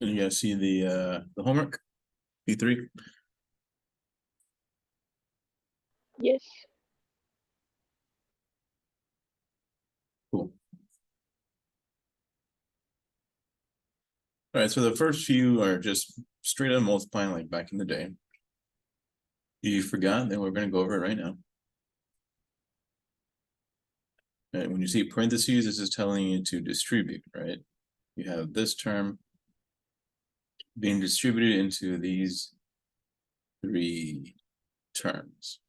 You guys see the homework? P3? Yes. Cool. All right, so the first few are just straight up multiplying like back in the day. If you forgot, then we're going to go over it right now. And when you see parentheses, this is telling you to distribute, right? You have this term being distributed into these three terms.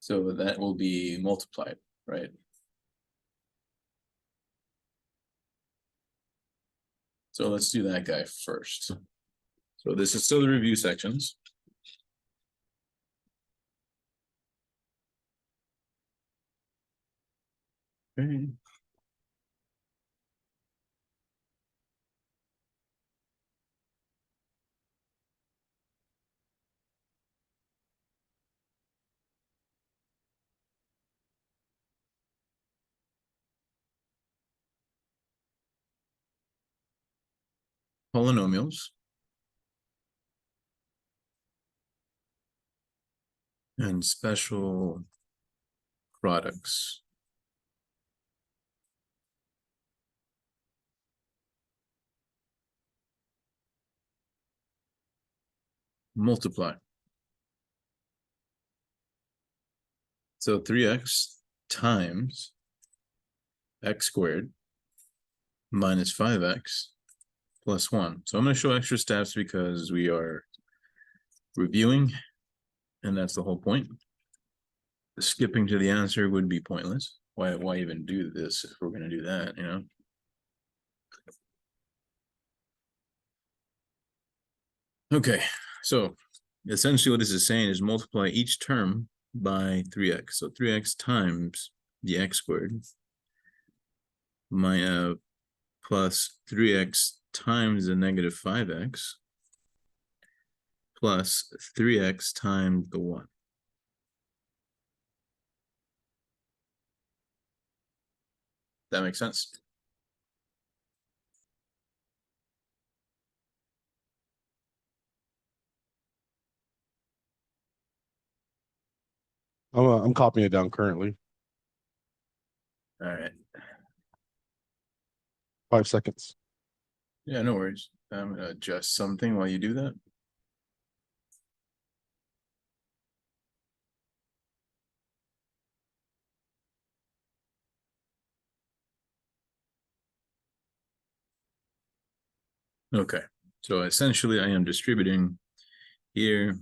So that will be multiplied, right? So let's do that guy first. So this is still the review sections. Okay. Polynomials and special products. Multiply. So 3x times x squared minus 5x plus 1. So I'm going to show extra steps because we are reviewing, and that's the whole point. Skipping to the answer would be pointless. Why even do this if we're going to do that, you know? Okay, so essentially what this is saying is multiply each term by 3x. So 3x times the x squared plus 3x times the negative 5x plus 3x times the 1. That makes sense? I'm copying it down currently. All right. 5 seconds. Yeah, no worries. I'm going to adjust something while you do that. Okay, so essentially I am distributing here,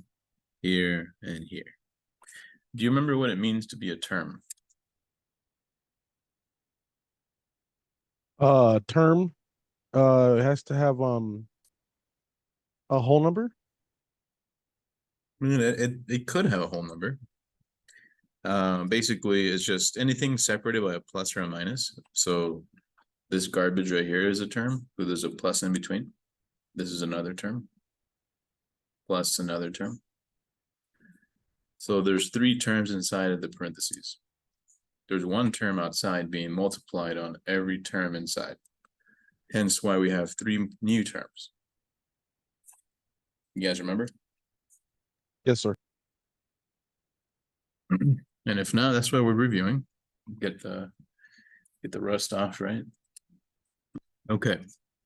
here, and here. Do you remember what it means to be a term? Term it has to have a whole number. I mean, it could have a whole number. Basically, it's just anything separated by a plus or a minus. So this garbage right here is a term, but there's a plus in between. This is another term, plus another term. So there's three terms inside of the parentheses. There's one term outside being multiplied on every term inside. Hence why we have three new terms. You guys remember? Yes, sir. And if not, that's why we're reviewing. Get the rust off, right? Okay,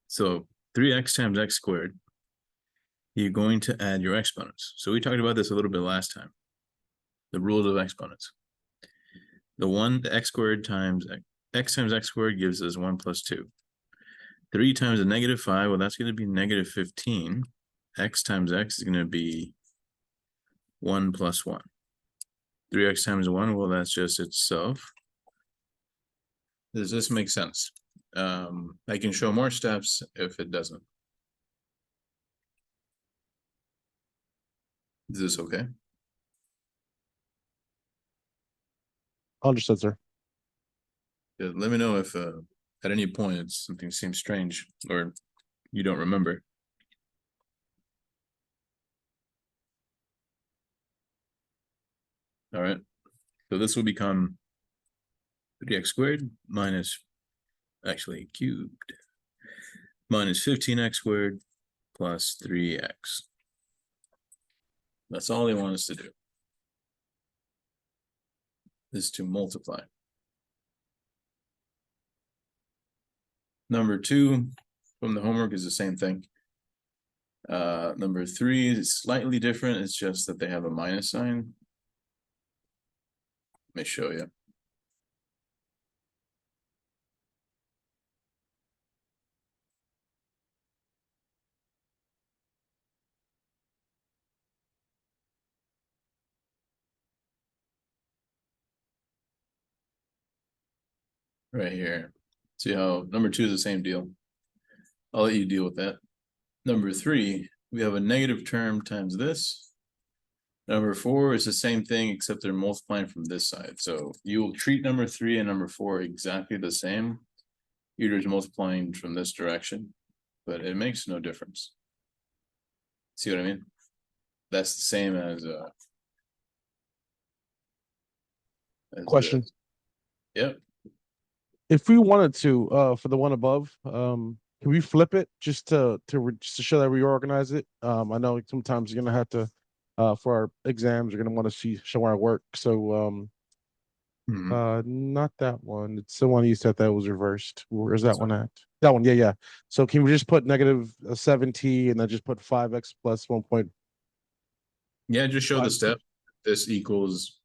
so 3x times x squared, you're going to add your exponents. So we talked about this a little bit last time. The rules of exponents. The x squared times x squared gives us 1 plus 2. 3 times a negative 5, well, that's going to be negative 15. X times x is going to be 1 plus 1. 3x times 1, well, that's just itself. Does this make sense? I can show more steps if it doesn't. Is this okay? Understood, sir. Yeah, let me know if at any point something seems strange or you don't remember. All right, so this will become 3x squared minus actually cubed, minus 15x squared plus 3x. That's all they want us to do, is to multiply. Number 2 from the homework is the same thing. Number 3 is slightly different. It's just that they have a minus sign. Let me show you. Right here. See how number 2 is the same deal. I'll let you deal with that. Number 3, we have a negative term times this. Number 4 is the same thing, except they're multiplying from this side. So you will treat number 3 and number 4 exactly the same. You're just multiplying from this direction, but it makes no difference. See what I mean? That's the same as Question. this. Yep. If we wanted to, for the one above, can we flip it just to show that we organize it? I know sometimes you're gonna have to, for our exams, you're gonna want to show our work. So, not that one. It's the one you said that was reversed. Where's that one at? That one, yeah. So can we just put negative 7t and then just put 5x plus 1 point? Yeah, just show the step. This equals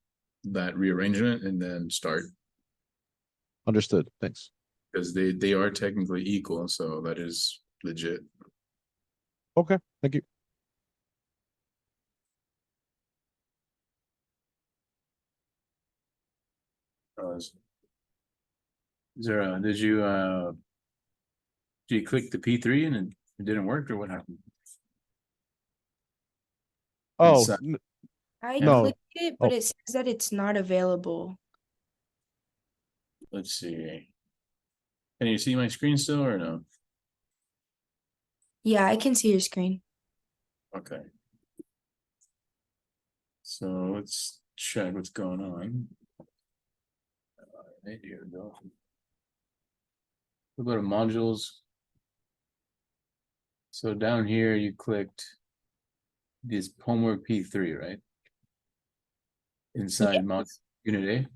that rearrangement and then start. Understood. Thanks. Because they are technically equal, so that is legit. Okay, thank you. Is there did you click the P3 and it didn't work, or what happened? Oh, Inside. I No. clicked it, but Oh. it says that it's not available. Let's see. Can you see my screen still or no? Yeah, I can see your screen. Okay. So let's check what's going on. Right, here we go. We'll go to modules. So down here you clicked this homework P3, right? Inside mod unit A.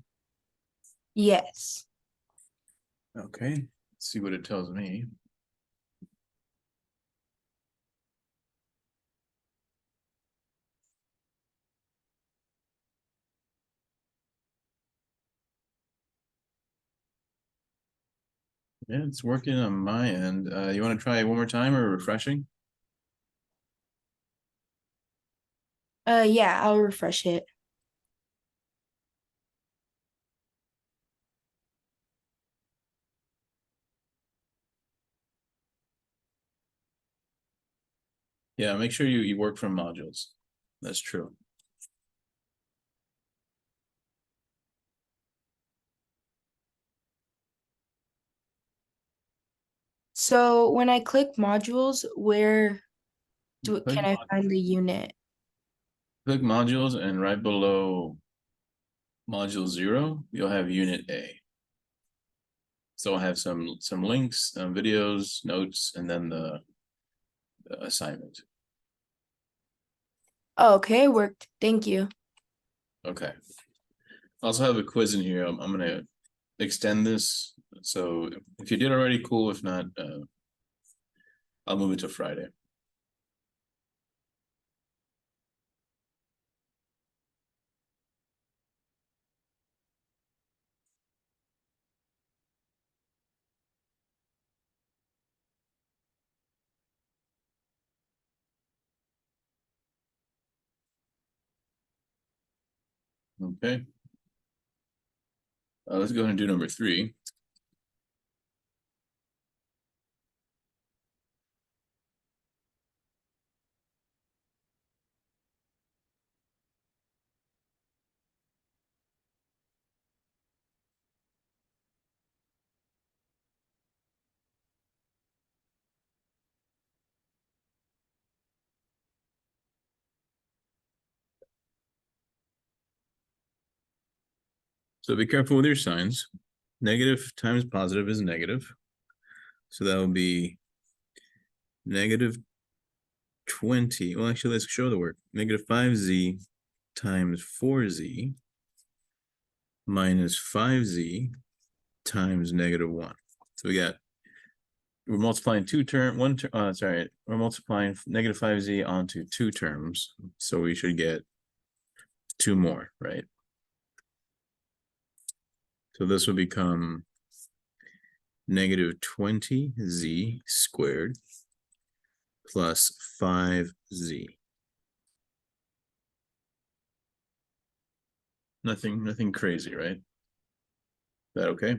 Yes. Okay, let's see what it tells me. Yeah, it's working on my end. You want to try it one more time or refreshing? Yeah, I'll refresh it. Yeah, make sure you work from modules. That's true. So when I click modules, where can Click I find the unit? modules, and right below module 0, you'll have unit A. So I'll have some links, videos, notes, and then the assignment. Oh, okay, it worked. Thank you. Okay. I also have a quiz in here. I'm gonna extend this. So if you did already, cool. If not, I'll move it to Friday. Okay. Let's go ahead and do number 3. So be careful with your signs. Negative times positive is negative. So that will be negative 20. Well, actually, let's show the work. Negative 5z times 4z minus 5z times negative 1. So we're multiplying we're multiplying negative 5z onto two terms. So we should get two more, right? So this will become negative 20z squared plus 5z. Nothing crazy, right? Is that okay?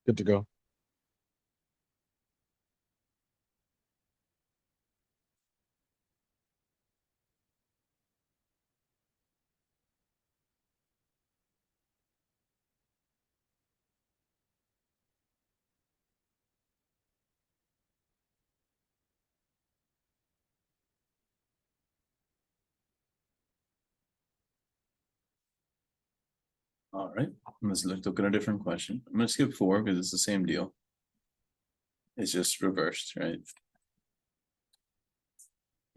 Good to go. All right, let's look at a different question. I'm gonna skip 4 because it's the same deal. It's just reversed, right?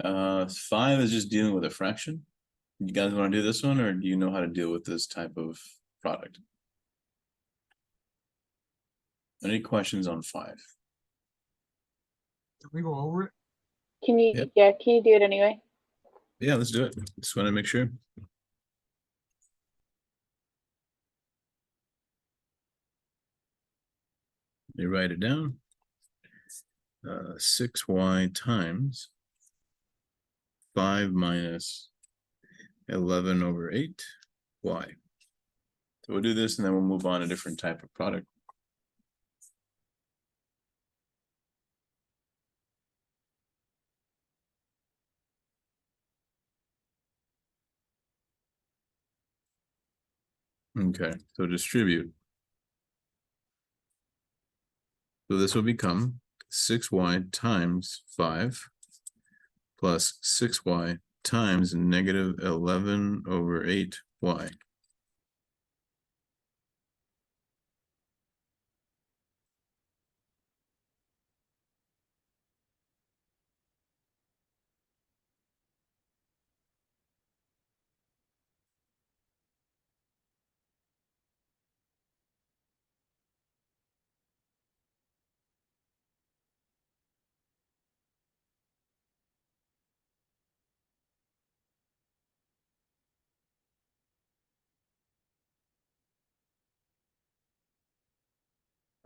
5 is just dealing with a fraction. You guys want to do this one, or do you know how to deal with this type of product? Any questions on 5? Can we go over it? Can you, Yep. yeah, can you do it anyway? Yeah, let's do it. Just want to make sure. You write it down. 6y times 5 minus 11 over 8y. So we'll do this and then we'll move on to a different type of product. Okay, so distribute. So this will become 6y times 5 plus 6y times negative 11 over 8y.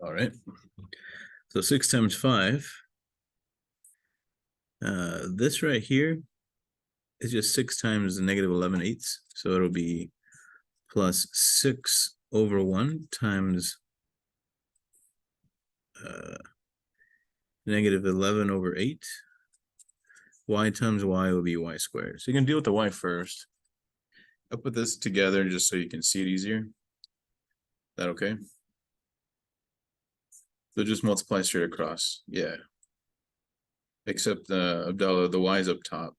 All right. So 6 times 5. This right here is just 6 times the negative 11/8. So it'll be plus 6 over 1 times negative 11 over 8. Y times y will be y squared. So you can deal with the y first. I'll put this together just so you can see it easier. Is that okay? So just multiply straight across. Yeah. Except Abdallah, the y's up top.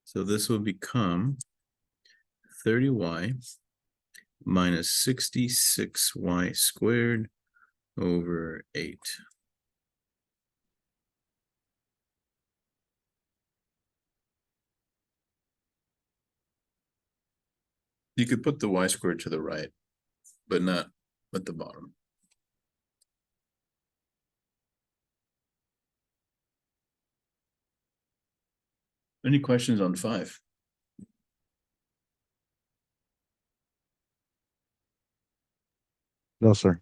So this will become 30y minus 66y squared over 8. You could put the y squared to the right, but not at the bottom. Any questions on 5? No, sir.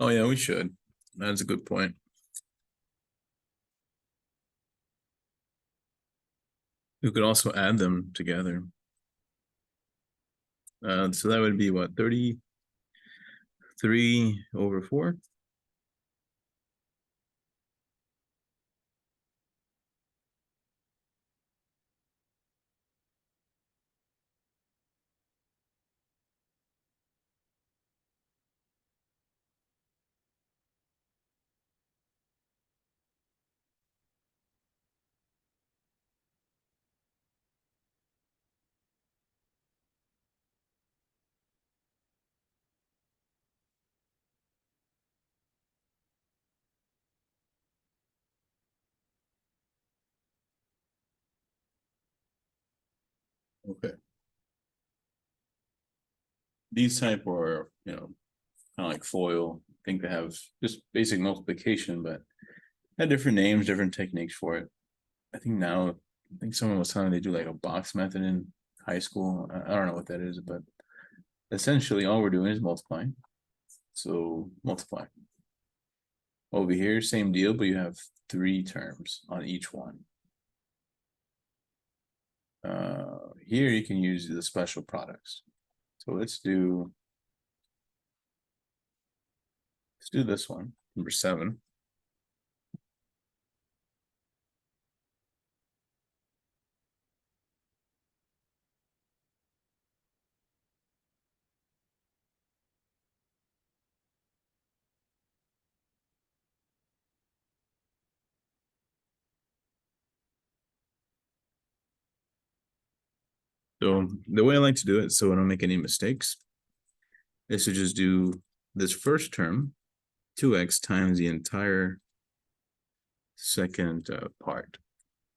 Oh yeah, we should. That's a good point. We could also add them together. So that would be what, 33 over 4? Okay. These type are, kind of like FOIL. I think they have just basic multiplication, but had different names, different techniques for it. I think someone was telling me they do like a box method in high school. I don't know what that is, but essentially all we're doing is multiplying. So multiply. Over here, same deal, but you have 3 terms on each one. Here you can use the special products. So let's do this one, number 7. So the way I like to do it, so I don't make any mistakes, is to just do this first term, 2x times the entire second part.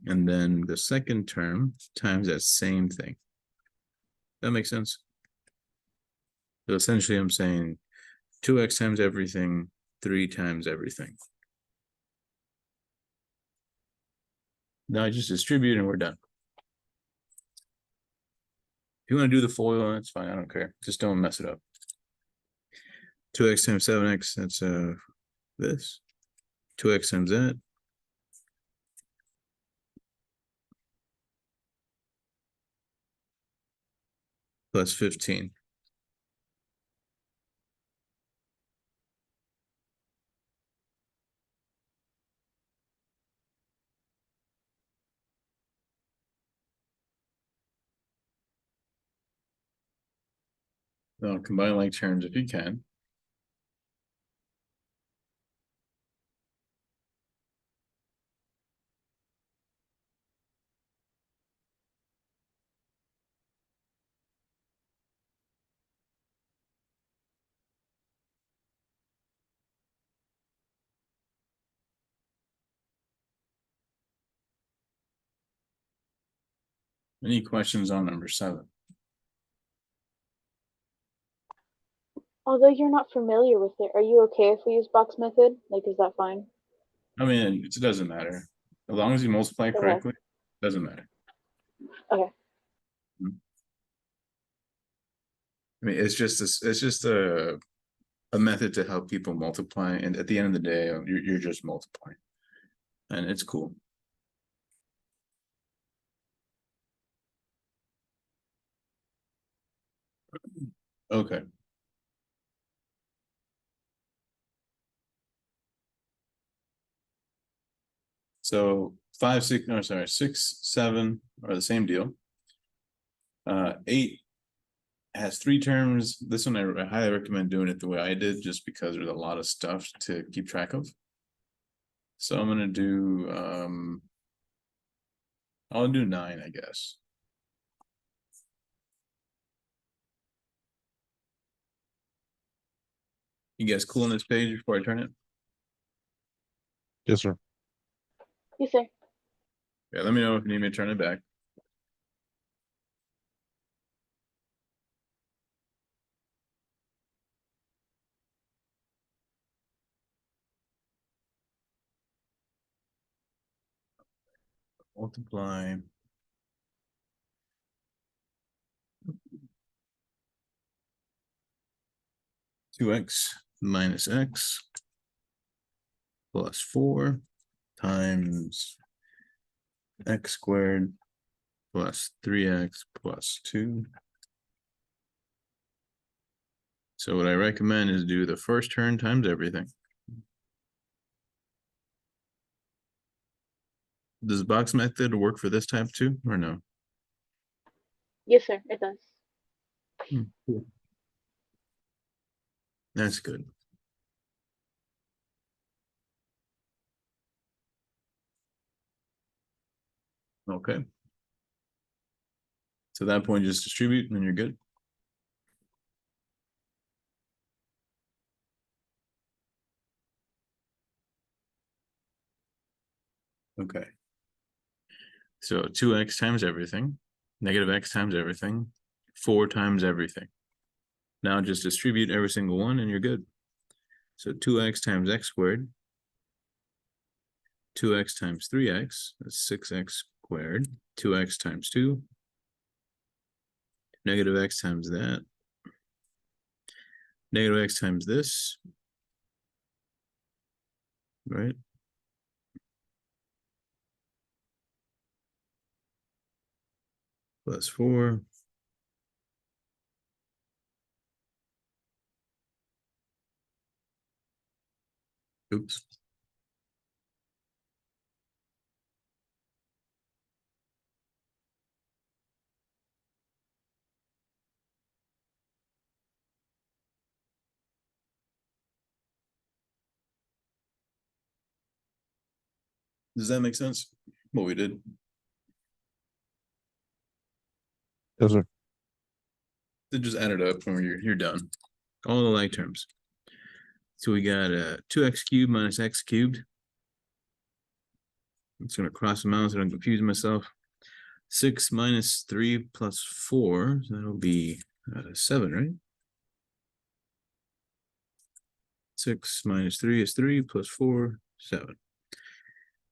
And then the second term times that same thing. That makes sense? So essentially I'm saying 2x times everything, 3 times everything. Now I just distribute and we're done. If you want to do the FOIL, that's fine. I don't care. Just don't mess it up. 2x times 7x, that's this. 2x times that. Plus 15. Now combine like terms if you can. Any questions on number 7? Although you're not familiar with it, are you okay if we use box method? Like, is that fine? I mean, it doesn't matter. As long as you multiply Okay. correctly, it doesn't matter. Okay. I mean, it's just a method to help people multiply, and at the end of the day, you're just multiplying, and it's cool. Okay. So 5, 6, no, sorry, 6, 7 are the same deal. 8 has 3 terms. This one I highly recommend doing it the way I did, just because there's a lot of stuff to keep track of. So I'm gonna do I'll do 9, I guess. You guys cool on this page before I turn it? Yes, sir. You say. Yeah, let me know if you need me to turn it back. Multiply. Two x minus x plus 4 times x squared plus 3x plus 2. So what I recommend is do the first term times everything. Does box method work for this type too, or no? Yes, sir. It does. Cool. That's good. Okay. So at that point, just distribute and you're good. Okay. So 2x times everything. negative x times everything, 4 times everything. Now just distribute every single one and you're good. So 2x times x squared, 2x times 3x, that's 6x squared, 2x times 2, negative x times that, negative x times this, right? Plus 4. Oops. Does that make sense? What we did? Yes, sir. Then just add it up when you're done. All the like terms. So we got 2x cubed minus x cubed. I'm just gonna cross them out so I don't confuse myself. 6 minus 3 plus 4, so that'll be 7, right? 6 minus 3 is 3 plus 4, 7.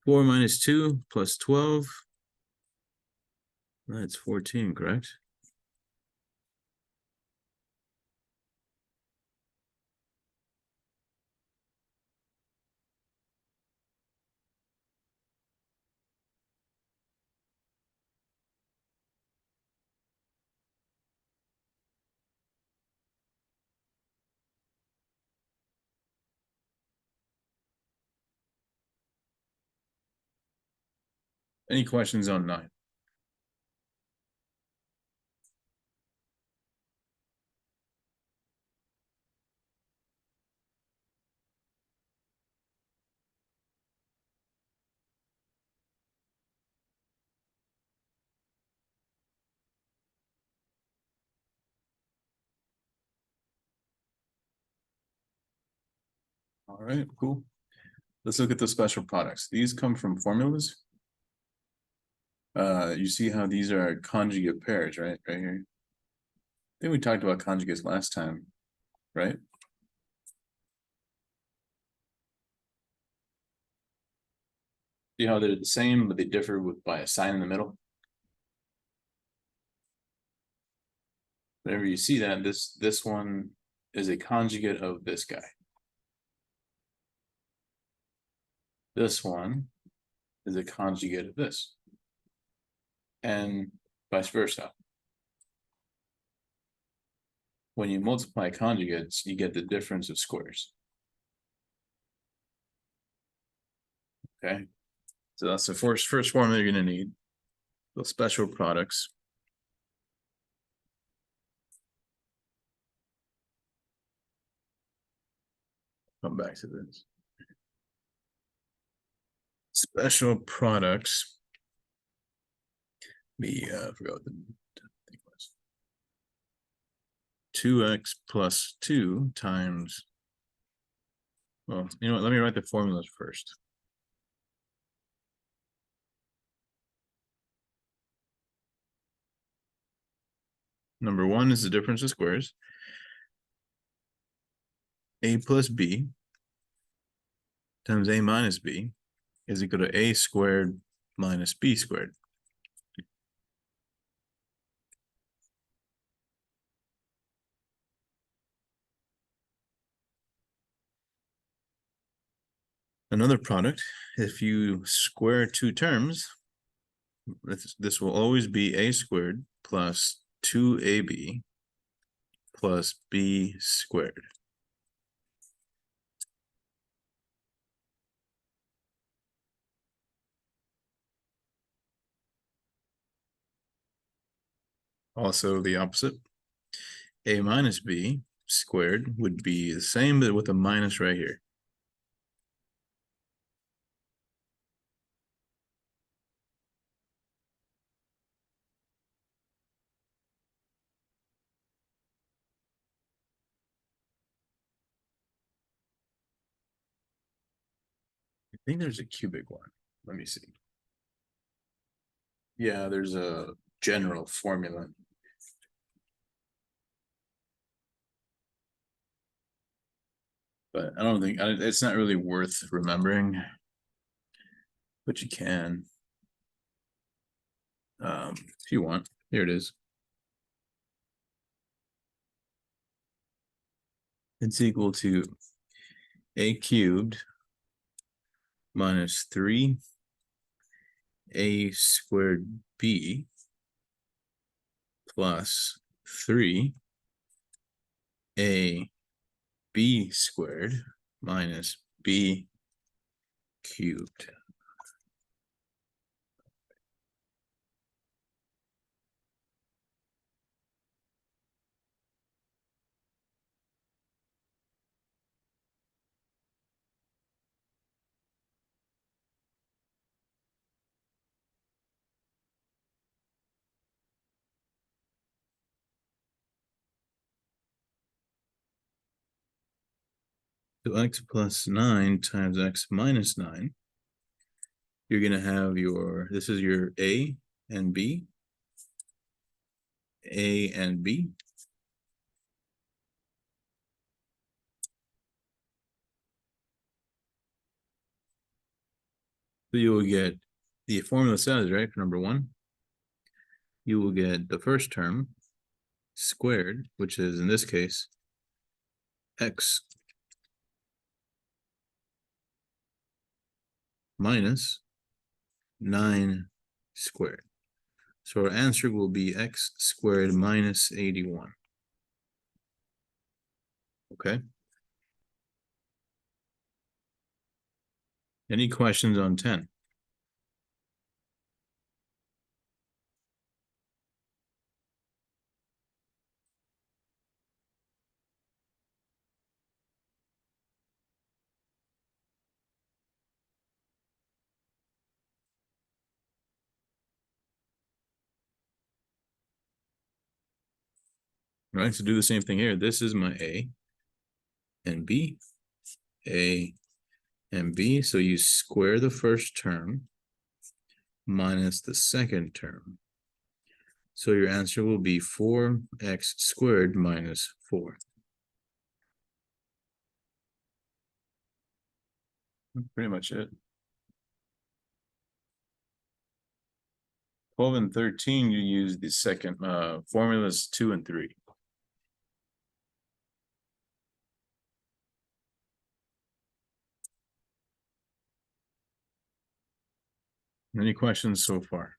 4 minus 2 plus 12. That's 14, correct? Any questions on 9? All right, cool. Let's look at the special products. These come from formulas. You see how these are conjugate pairs, right? Right here. I think we talked about conjugates last time, right? See how they're the same, but they differ by a sign in the middle. Whenever you see that, this one is a conjugate of this guy. This one is a conjugate of this. And vice versa. When you multiply conjugates, you get the difference of squares. Okay, so that's the first formula you're going to need. The special products. Come back to this. Special products. I forgot what the thing was. 2x plus 2 times. Well, you know what? Let me write the formulas first. Number 1 is the difference of squares. A plus b times a minus b is equal to a squared minus b squared. Another product, if you square two terms, this will always be a squared plus 2ab plus b squared. Also the opposite. A minus b squared would be the same, but with a minus right here. I think there's a cubic one. Let me see. Yeah, there's a general formula. But I don't think it's not really worth remembering. But you can. If you want. Here it is. It's equal to a cubed minus 3 a squared b plus 3 a b squared minus b cubed. So x plus 9 times x minus 9. You're going to have your, this is your a and b. A and b. So you will get, the formula says, right, for number 1, you will get the first term squared, which is in this case x minus 9 squared. So our answer will be x squared minus 81. Okay. Any questions on 10? All right, so do the same thing here. This is my a and b, a and b. So you square the first term minus the second term. So your answer will be 4x squared minus 4. That's pretty much it. 12 and 13, you use the second formulas 2 and 3. Any questions so far?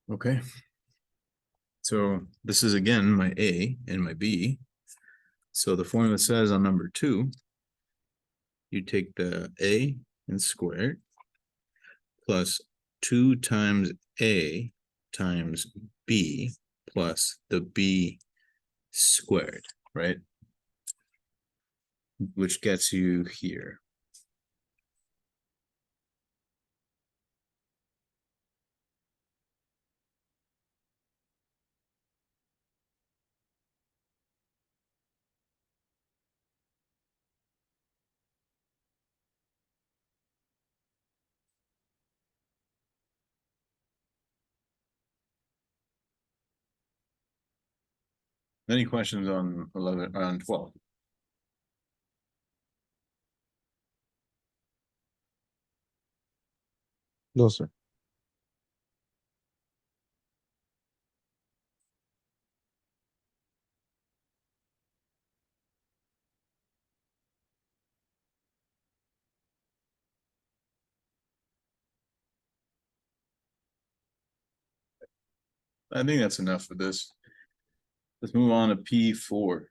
Okay. So this is again my a and my b. So the formula says on number 2, you take the a and square it plus 2 times a times b plus the b squared, right? Which gets you here. Any questions on 11 on 12? No, sir. I think that's enough for this. Let's move on to P4.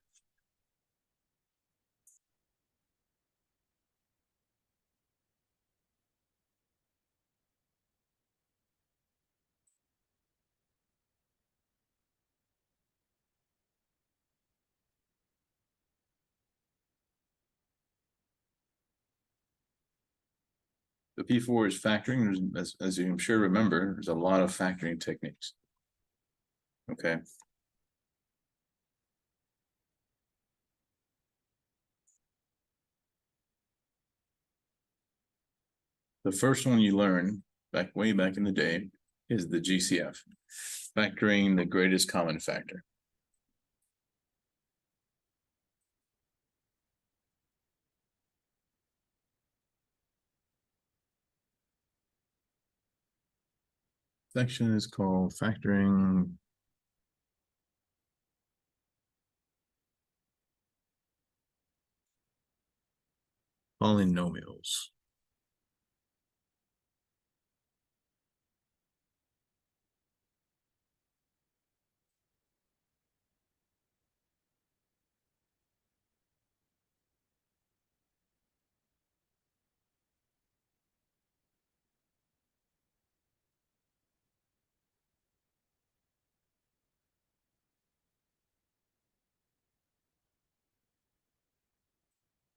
The P4 is factoring. As you I'm sure remember, there's a lot of factoring techniques. Okay. The first one you learn way back in the day is the GCF, factoring the greatest common factor. Section is called factoring polynomials.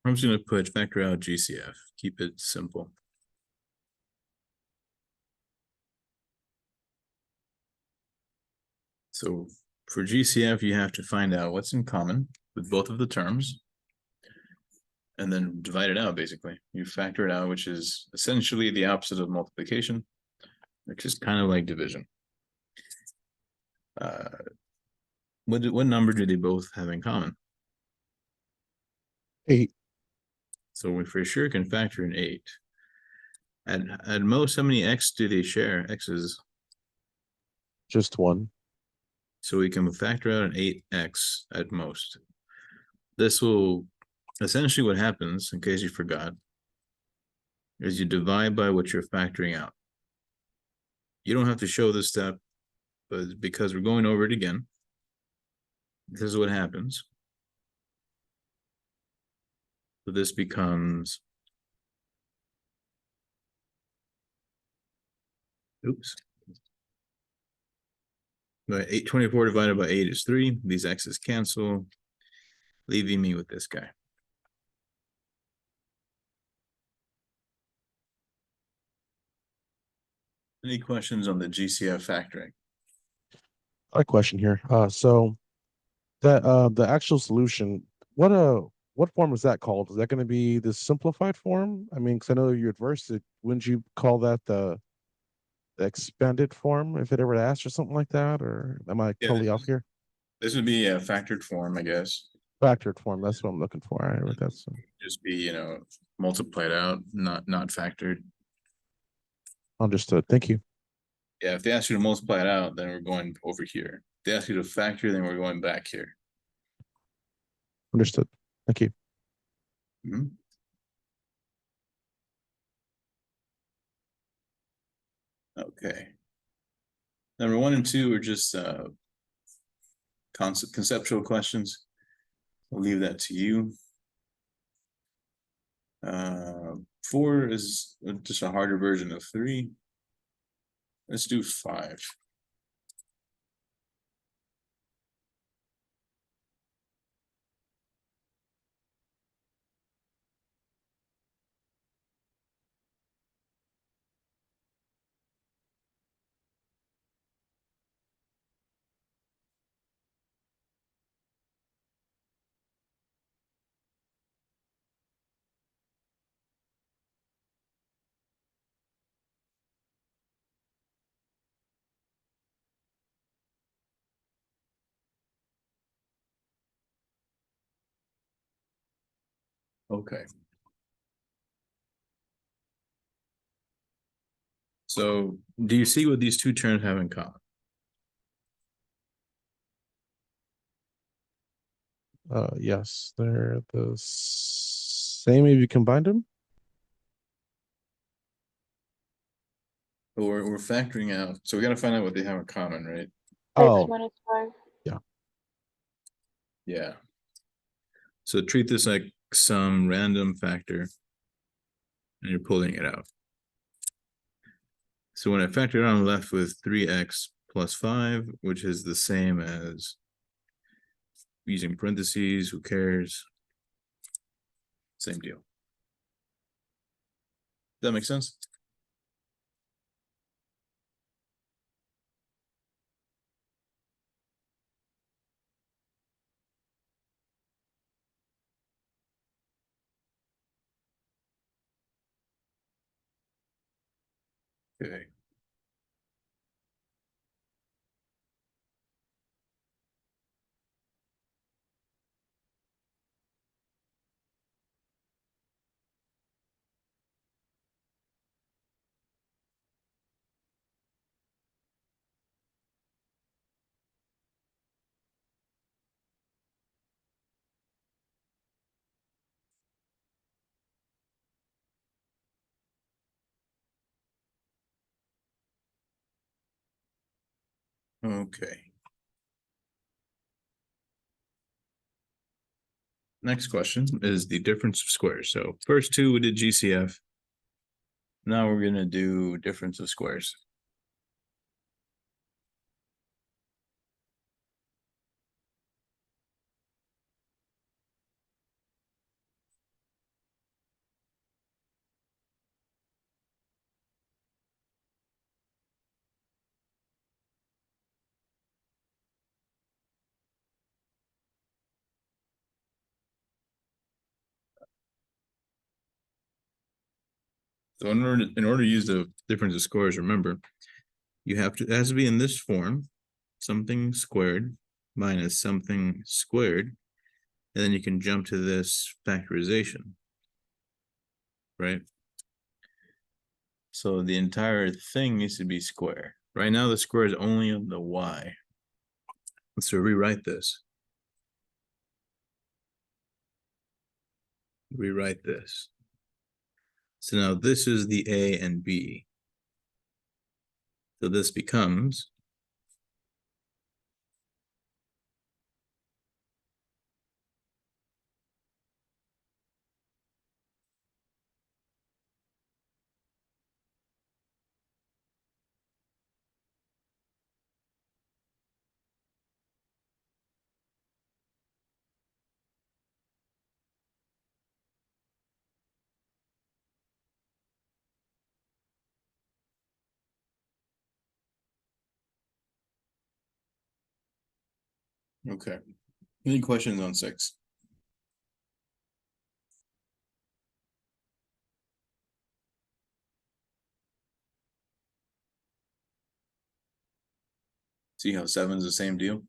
I'm just going to put factor out GCF, keep it simple. So for GCF, you have to find out what's in common with both of the terms and then divide it out, basically. You factor it out, which is essentially the opposite of multiplication, which is kind of like division. What number do they both have in common? 8. So we for sure can factor in 8. At most, how many x do they share? X's. Just 1. So we can factor out an 8x at most. This will essentially what happens, in case you forgot, is you divide by what you're factoring out. You don't have to show this step, but because we're going over it again, this is what happens. So this becomes, oops. 824 divided by 8 is 3. These x's cancel, leaving me with this guy. Any questions on the GCF factoring? I have a question here. So that the actual solution, what form is that called? Is that going to be the simplified form? I mean, because I know you adversed it. Wouldn't you call that the expanded form if it ever asked or something like that? Or am I totally off here? This would be a factored form, I guess. Factored form. That's what I'm looking for. All right, that's Just be, multiplied out, not factored. understood. Thank you. Yeah, if they ask you to multiply it out, then we're going over here. If they ask you to factor, then we're going back here. Understood. Thank you. Okay. Number 1 and 2 are just conceptual questions. I'll leave that to you. 4 is just a harder version of 3. Let's do 5. Okay. So do you see what these two terms have in common? Yes, they're the same if you combined them. But we're factoring out, so we got to find out what they have in common, right? 6 Oh, minus 5. Yeah. So treat this like some random factor, and you're pulling it out. So when I factor it out, I'm left with 3x plus 5, which is the same as using parentheses. Who cares? Same deal. Does that make sense? Okay. Okay. Next question is the difference of squares. So first two we did GCF. Now we're gonna do difference of squares. So in order to use the difference of squares, remember, you have to, it has to be in this form, something squared minus something squared, and then you can jump to this factorization, right? So the entire thing needs to be square. Right now, the square is only of the y. So rewrite this. Rewrite this. So now this is the a and b. So this becomes okay. Any questions on 6? See how 7 is the same deal?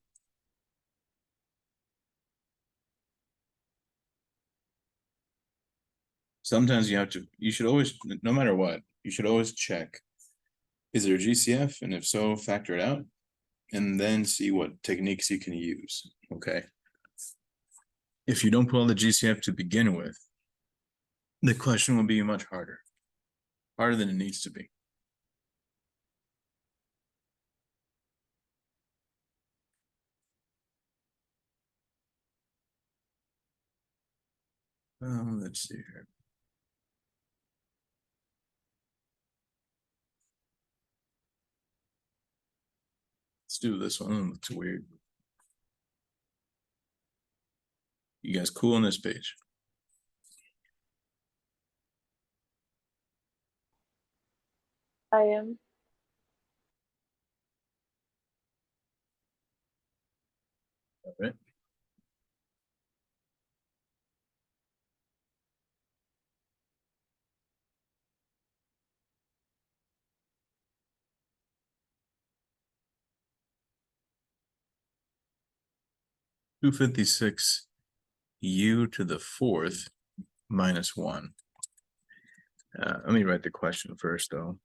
Sometimes you should always, no matter what, you should always check, is there a GCF? And if so, factor it out, and then see what techniques you can use, okay? If you don't pull the GCF to begin with, the question will be much harder. Harder than it needs to be. Let's see here. Let's do this one. It's weird. You guys cool on this page? I am. All right. (256) u to the 4th minus 1. Let me write the question first, though.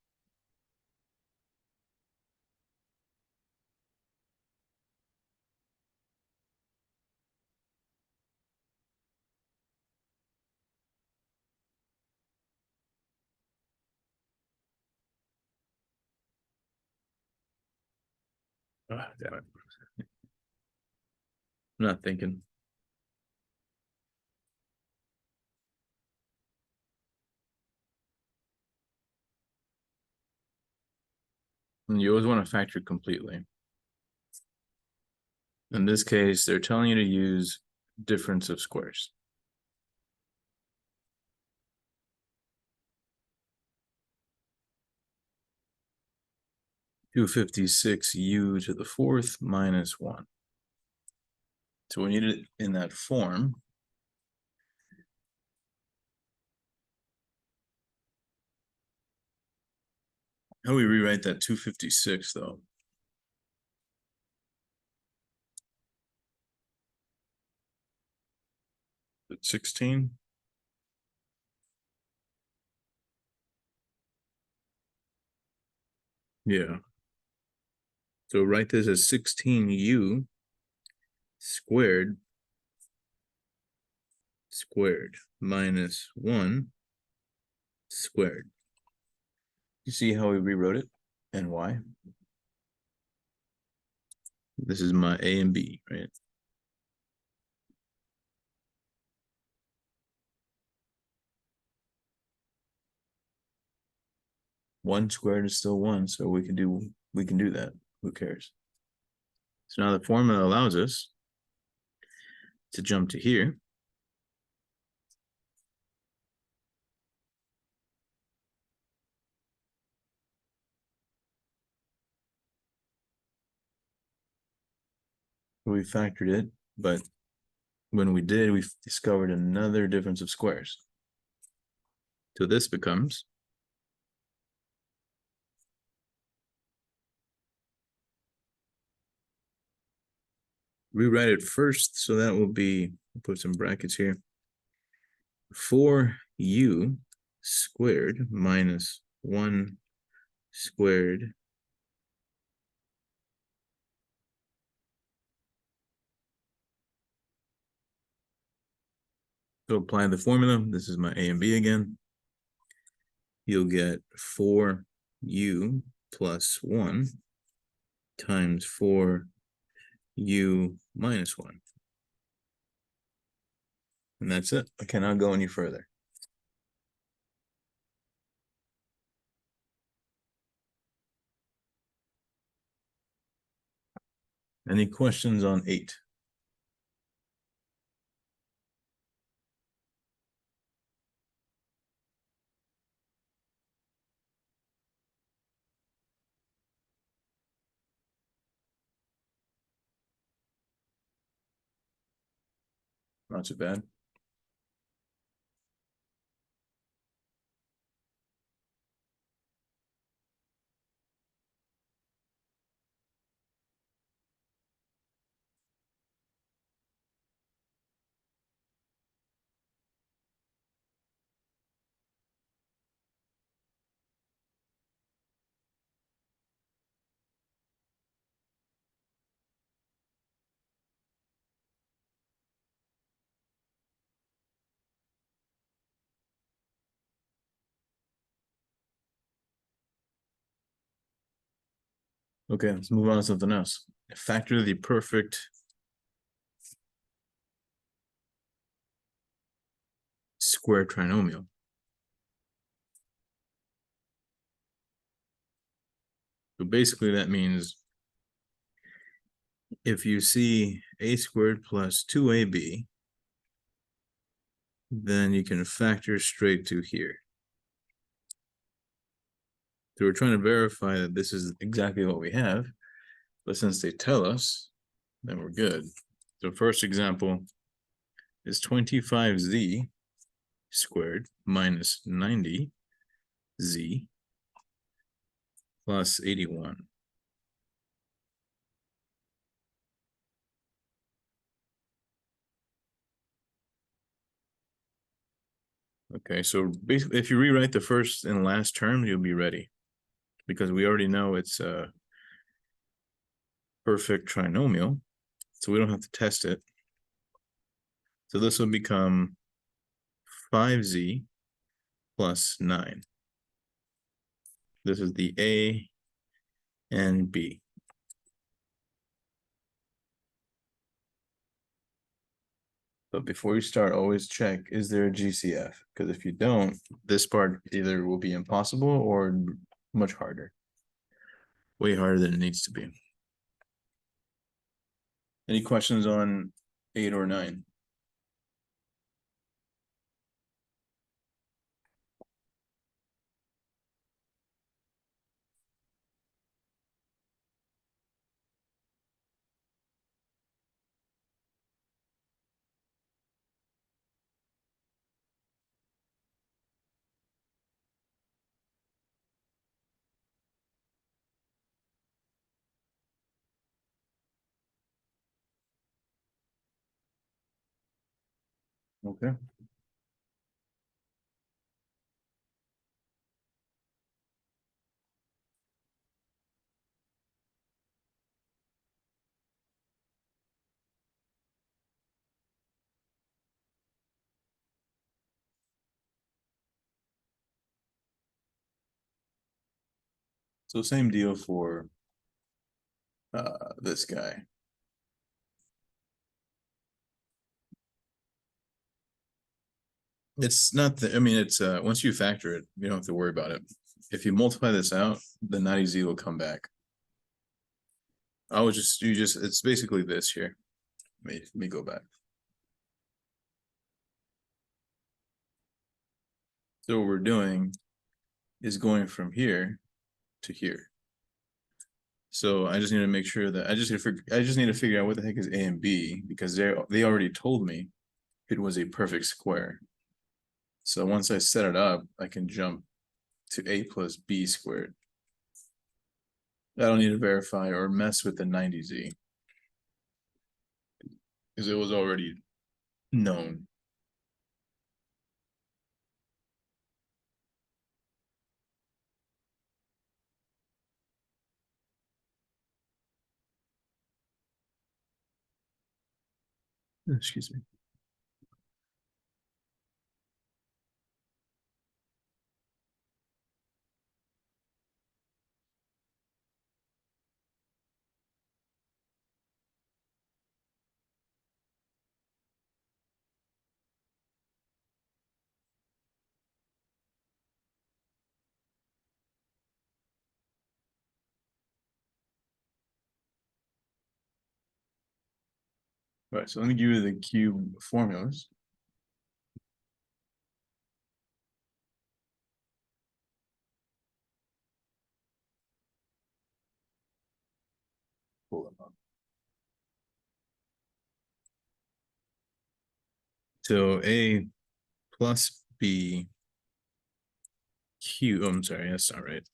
Damn it. I'm not thinking. And you always want to factor completely. In this case, they're telling you to use difference of squares. (256) u to the 4th minus 1. So we need it in that form. How do we rewrite that 256 though? At 16? Yeah. So write this as 16u squared minus 1 squared. You see how we rewrote it and why? This is my A and B, right? One squared is still one, so we can do that. Who cares? So now the formula allows us to jump to here. We factored it, but when we did, we discovered another difference of squares. So this becomes rewrite it first, so that will be, put some brackets here, 4u squared minus 1 squared so apply the formula. This is my A and B again. You'll get 4u plus 1 times 4u minus 1. And that's it. I cannot go any further. Any questions on 8? Not too bad. Okay, let's move on to something else. Factor the perfect square trinomial. So basically that means if you see a squared plus 2ab, then you can factor straight to here. So we're trying to verify that this is exactly what we have, but since they tell us, then we're good. So first example is 25z squared minus 90z plus 81. Okay, so basically if you rewrite the first and last term, you'll be ready, because we already know it's a perfect trinomial, so we don't have to test it. So this will become 5z plus 9. This is the A and B. But before you start, always check, is there a GCF? Because if you don't, this part either will be impossible or much harder. Way harder than it needs to be. Any questions on 8 or 9? Okay. So same deal for this guy. It's not the, I mean, it's once you factor it, you don't have to worry about it. If you multiply this out, the 90z will come back. I would just, it's basically this here. Let me go back. So what we're doing is going from here to here. So I just need to make sure that I just need to figure out what the heck is A and B, because they already told me it was a perfect square. So once I set it up, I can jump to A plus B squared. I don't need to verify or mess with the 90z because it was already known. Excuse me. All right, so let me give you the cube formulas. Pull them up. So A plus B Q, oh, I'm sorry, that's not right.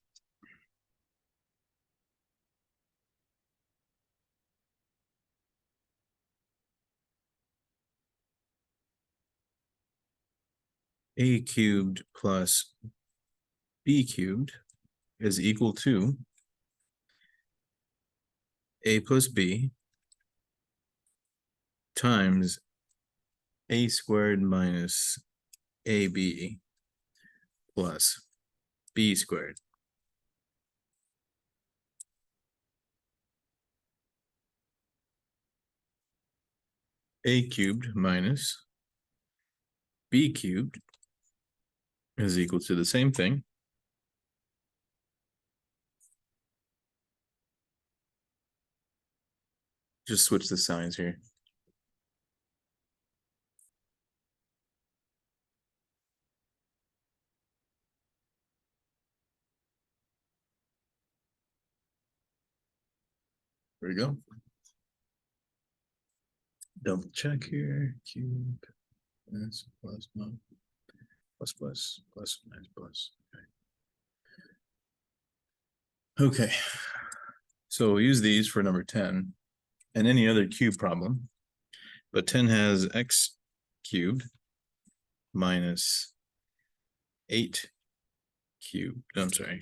A cubed plus B cubed is equal to A plus B times A squared minus AB plus B squared. A cubed minus B cubed is equal to the same thing. Just switch the signs here. There we go. Double check here. Cube plus plus minus plus. Okay. So we'll use these for number 10 and any other cube problem. But 10 has x cubed minus 8 cubed. I'm sorry.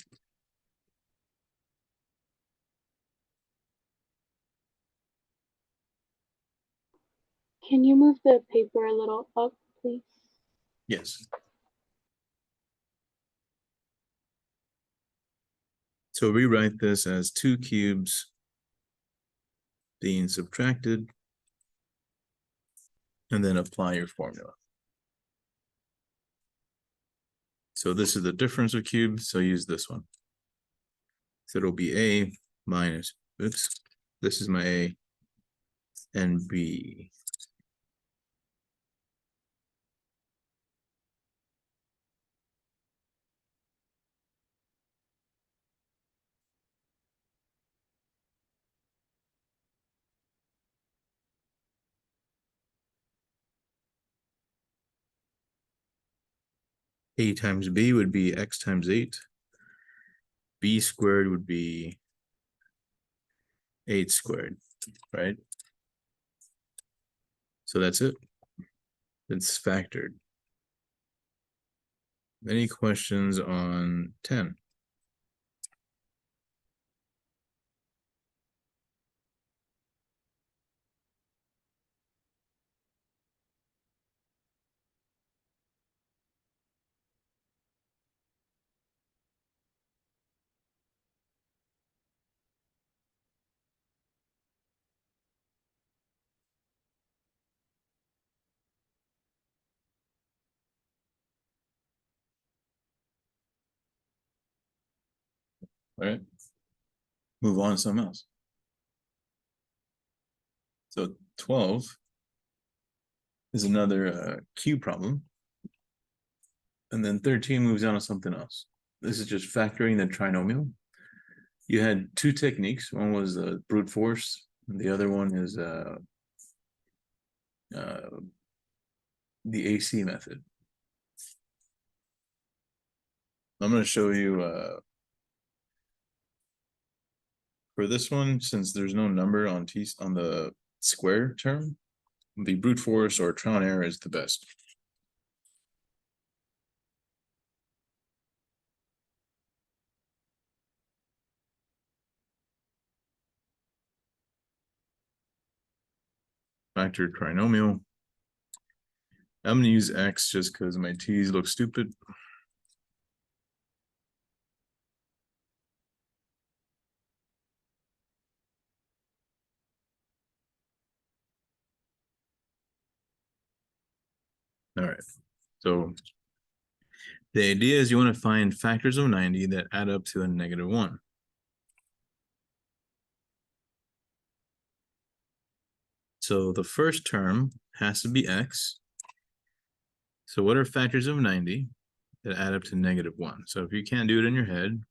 Can you move the paper a little up, please? Yes. So rewrite this as 2 cubes being subtracted and then apply your formula. So this is the difference of cubes, so use this one. So it'll be A minus, oops, this is my A and B. A times B would be x times 8. B squared would be 8 squared, right? So that's it. It's factored. Any questions on 10? All right. Move on to something else. So 12 is another Q problem. And then 13 moves on to something else. This is just factoring the trinomial. You had two techniques. One was brute force, and the other one is the AC method. I'm going to show you for this one, since there's no number on the square term, the brute force or trial and error is the best. Factor trinomial. I'm going to use X just because my T's look stupid. All right. So the idea is you want to find factors of 90 that add up to a -1. So the first term has to be X. So what are factors of 90 that add up to -1? So if you can't do it in your head,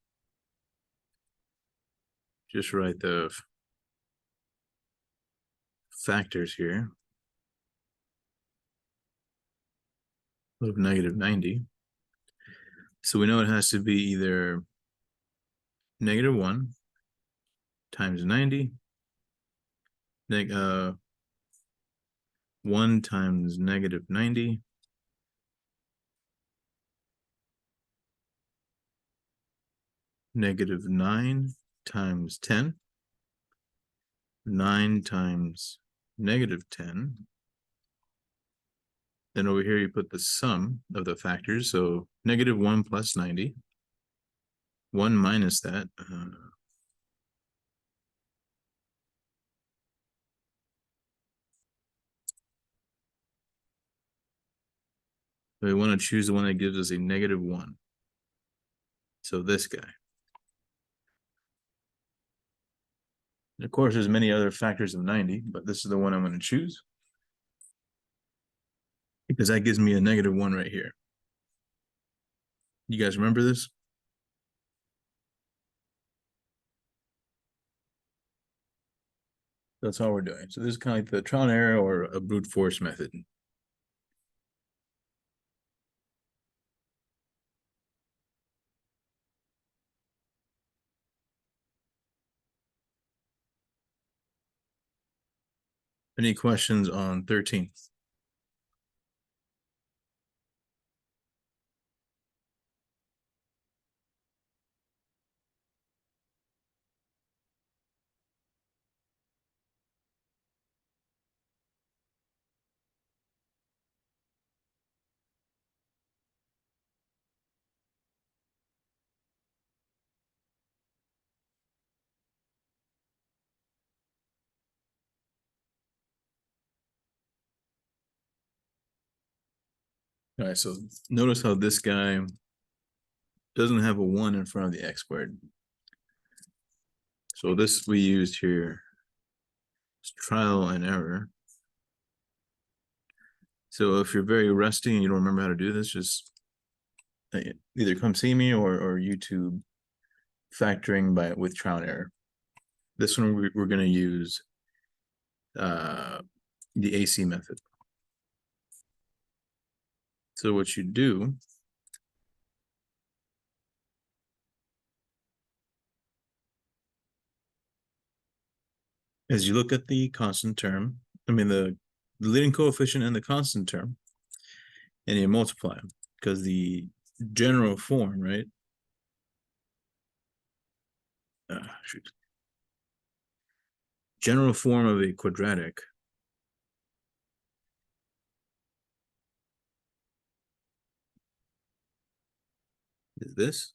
just write the factors here of -90. So we know it has to be either -1 times 90, 1 times -90, -9 times 10, 9 times -10. Then over here you put the sum of the factors, so -1 plus 90, 1 minus that, we want to choose the one that gives us a -1. So this guy. And of course, there's many other factors of 90, but this is the one I'm going to choose because that gives me a -1 right here. You guys remember this? That's all we're doing. So this is kind of like the trial and error or a brute force method. Any questions on 13? All right, so notice how this guy doesn't have a 1 in front of the x squared. So this we used here is trial and error. So if you're very rusty and you don't remember how to do this, just either come see me or YouTube factoring with trial and error. This one we're going to use the AC method. So what you do is you look at the constant term, the leading coefficient and the constant term, and you multiply them, because the general form, right? Shoot. General form of a quadratic is this.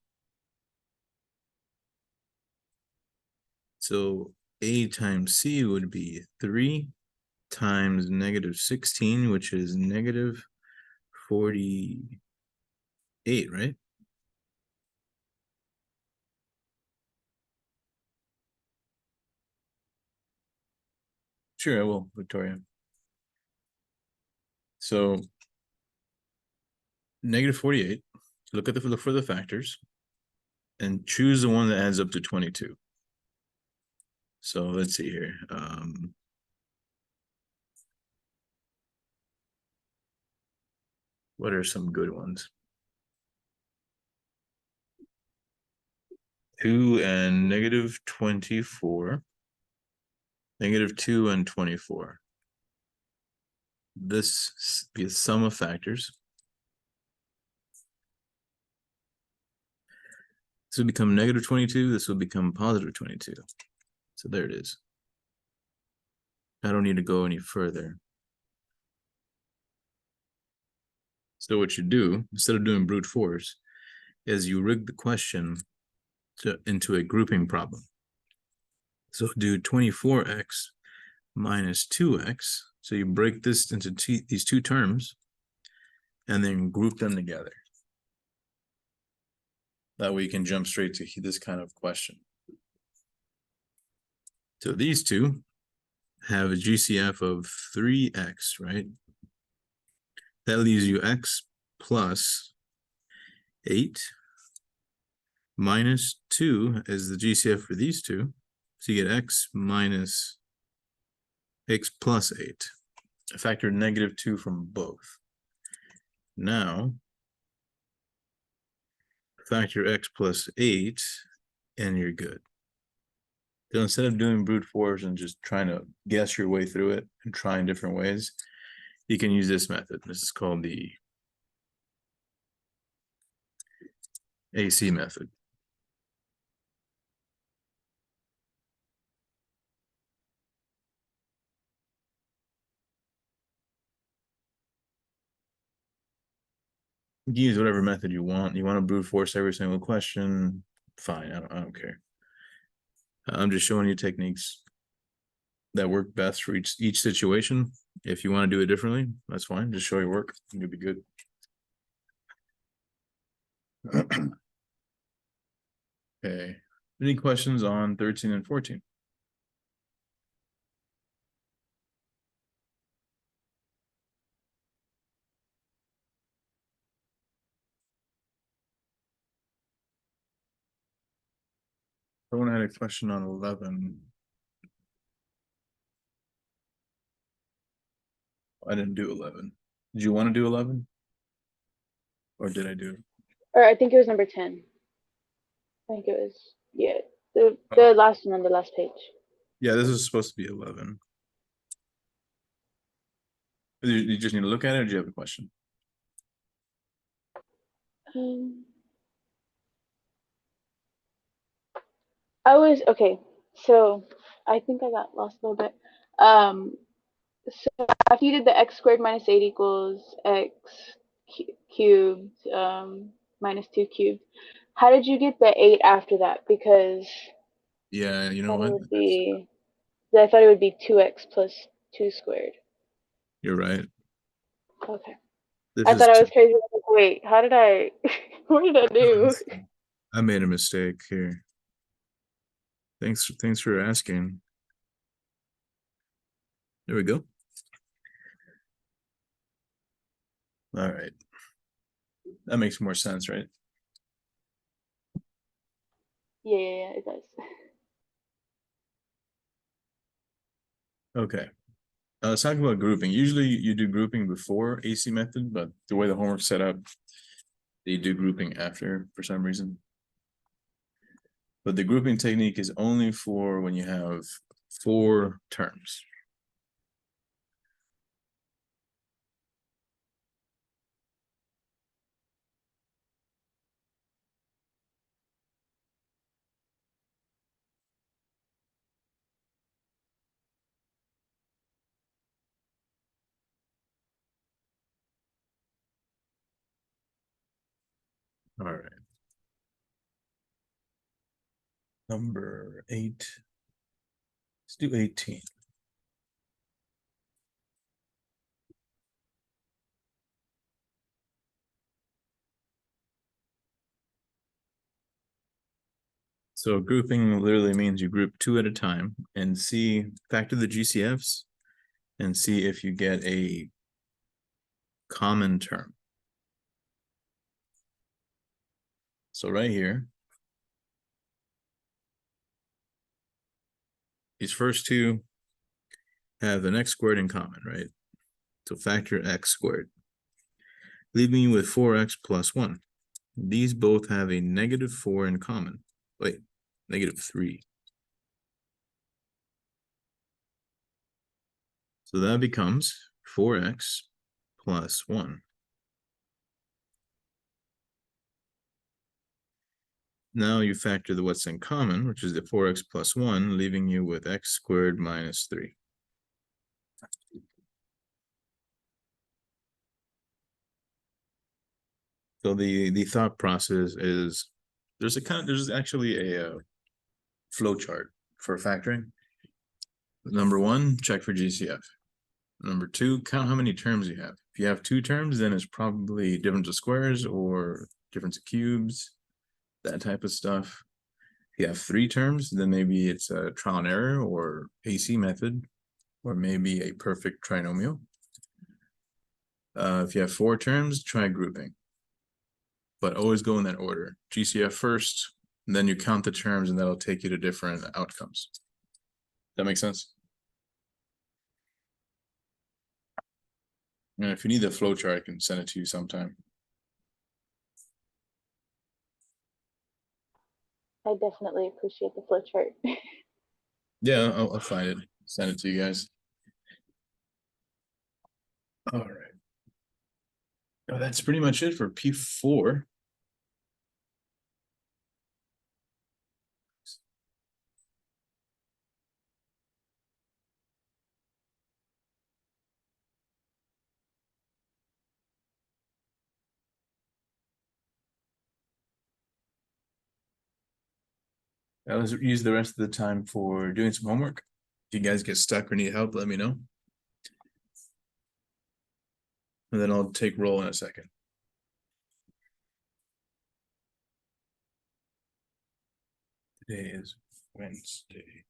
So A times C would be 3 times -16, which is -48, right? Sure, I will, Victoria. So -48. Look for the factors and choose the one that adds up to 22. So let's see here. What are some good ones? 2 and -24. -2 and 24. This is sum of factors. This will become -22. This will become +22. So there it is. I don't need to go any further. So what you do, instead of doing brute force, is you rig the question into a grouping problem. So do 24x minus 2x. So you break this into these two terms and then group them together. That way you can jump straight to this kind of question. So these two have a GCF of 3x, right? That leaves you x plus 8 minus 2 is the GCF for these two. So you get x minus x plus 8. I factored -2 from both. Now, factor x plus 8, and you're good. So instead of doing brute force and just trying to guess your way through it and trying different ways, you can use this method. This is called the AC method. You can use whatever method you want. You want to brute force every single question, fine. I don't care. I'm just showing you techniques that work best for each situation. If you want to do it differently, that's fine. Just show your work. You'll be good. Okay. Any questions on 13 and 14? Someone had a question on 11. I didn't do 11. Did you want to do 11? Or did I do it? Or I think it was number 10. I think it was, yeah, the last one on the last page. Yeah, this is supposed to be 11. You just need to look at it, or do you have a question? Okay, so I think I got lost a little bit. So after you did the x squared minus 8 equals x cubed minus 2 cubed, how did you get the 8 after that? Because Yeah, you know I thought what? it would be, I thought it would be 2x plus 2 squared. You're right. Okay. This I is thought I was crazy. Like, wait, how did I, what did I do? I made a mistake here. Thanks for asking. There we go. All right. That makes more sense, right? Yeah, it does. Okay. Let's talk about grouping. Usually you do grouping before AC method, but the way the homework's set up, they do grouping after for some reason. But the grouping technique is only for when you have 4 terms. All right. Number 8. Let's do 18. So grouping literally means you group 2 at a time and factor the GCFs and see if you get a common term. So right here, these first two have an x squared in common, right? So factor x squared, leaving you with 4x plus 1. These both have a -4 in common. Wait, -3. So that becomes 4x plus 1. Now you factor the what's in common, which is the 4x plus 1, leaving you with x squared minus 3. So the thought process is there's actually a flow chart for factoring. Number 1, check for GCF. Number 2, count how many terms you have. If you have 2 terms, then it's probably difference of squares or difference of cubes, that type of stuff. If you have 3 terms, then maybe it's a trial and error or AC method, or maybe a perfect trinomial. If you have 4 terms, try grouping. But always go in that order. GCF first, and then you count the terms, and that'll take you to different outcomes. That makes sense? And if you need the flow chart, I can send it to you sometime. I definitely appreciate the flow chart. Yeah, I'll find it. Send it to you guys. All right. Oh, that's pretty much it for P4. I'll use the rest of the time for doing some homework. If you guys get stuck or need help, let me know. And then I'll take roll in a second. Today is Wednesday.